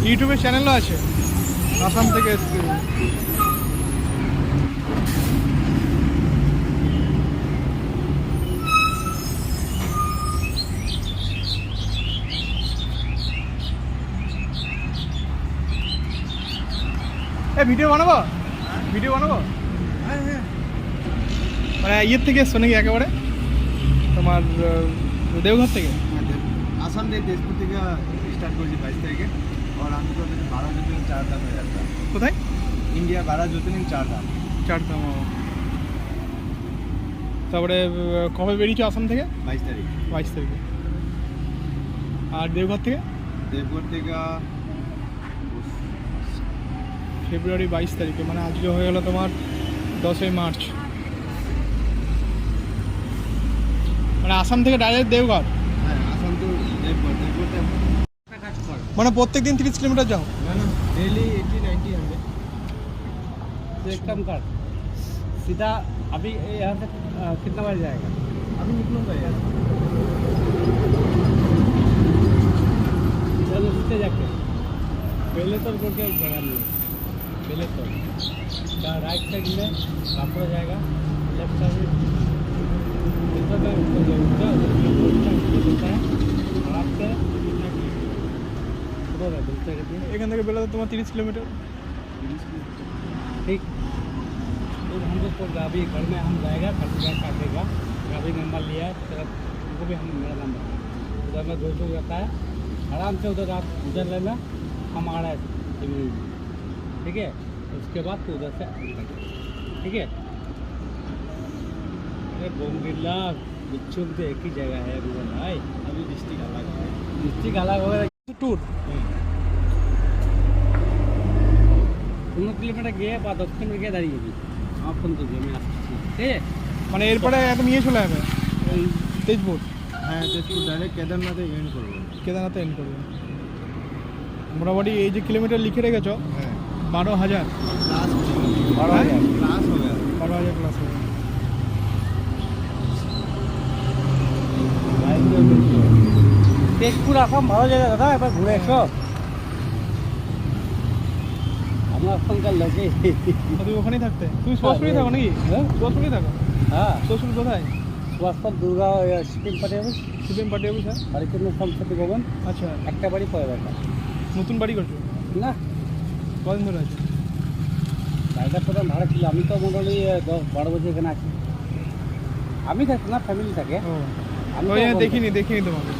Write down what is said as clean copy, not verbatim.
ইউটিউবে চ্যানেলও আছে, আসাম থেকে এসেছি। ভিডিও বানাবো, ভিডিও বানাবো। হ্যাঁ হ্যাঁ, মানে ইয়ের থেকে এসছো নাকি একেবারে তোমার দেওঘর থেকে? আসাম থেকে তেজপুর থেকে স্টার্ট করেছি 22 তারিখে। और हम तो 12 ज्योतिर्लिंग 4 धाम हो जाता है। কোথায়? इंडिया 12 ज्योतिर्लिंग 4 धाम। চারধাম। তারপরে কবে বেরিয়েছো আসাম থেকে? 22 তারিখ। 22 তারিখে। আর দেওঘর থেকে? देवघर থেকে ফেব্রুয়ারি 22 তারিখে, মানে আজকে হয়ে গেল তোমার 10ই মার্চ। মানে আসাম থেকে ডাইরেক্ট দেওঘর? হ্যাঁ, আসাম তো দেবঘর। দেবঘরতে একটা কাজ কর, মানে প্রত্যেক দিন 30 কিলোমিটার যাও? না না, डेली 80-90 হবে। तो एक काम कर, सीधा अभी यहाँ से कितना बजे जाएगा? अभी निकलूंगा यार। चलो सीधे जाके पहले तो बोल के जगह नहीं है, पहले तो राइट साइड में कापड़ा जाएगा, लेफ्ट साइड में এখান থেকে বেরোতে তোমার 30 কিলোমিটার। ठीक। तो हमको तो गाड़ी घर में हम जाएगा, घर में काटेगा, गाड़ी नंबर लिया है, तो उनको भी हम मेरा नंबर उधर में 200 जाता है, आराम से उधर आप उधर लेना, हम आ रहे हैं इवनिंग, ठीक है? उसके बाद तो उधर से ठीक है? अरे बोमगिल्ला बिच्छू तो एक ही जगह है मेरा भाई, अभी डिस्ट्रिक्ट अलग है, डिस्ट्रिक्ट अलग हो गया। ট্যুর 15 কিলোমিটার গিয়ে বা 10 কিলোমিটার গিয়ে দাঁড়িয়েছি, আমার ফোন তো আমি আসছি, ঠিক আছে? মানে এরপরে একদম ইয়ে চলে যাবে ওই তেজপুর? হ্যাঁ, তেজপুর ডাইরেক্ট কেদারনাথে এন্ড করবো। কেদারনাথে এন্ড করবে। মোটামুটি এই যে কিলোমিটার লিখে রেখেছো, হ্যাঁ, 12,000 ক্লাস হ্যাঁ? ক্লাস हो गया। 12,000 প্লাস হবে। তেজপুর আসাম ভালো জায়গা দাদা, একবার ঘুরে এসো। আমরা ওখানকার লোকে। তুমি ওখানেই থাকতে? তুমি শ্বশুরই থাকো নাকি? হ্যাঁ শ্বশুরই থাকো? হ্যাঁ, শ্বশুর কোথায়? Subhashpada Durga Sikkim party office, CPM party office? হ্যাঁ, হরিচন্দ্র সংস্কৃতি ভবন, আচ্ছা। একটা বাড়ি পরে দেখা নতুন বাড়ি করছো? না, কদিন ধরে আছে? বাড়িটা প্রধান ভাড়া ছিল, আমি তো মোটামুটি 10-12 বছর এখানে আছি। আমি থাকি না, ফ্যামিলি থাকে। ও, আমি ওই তো দেখিনি তোমাকে।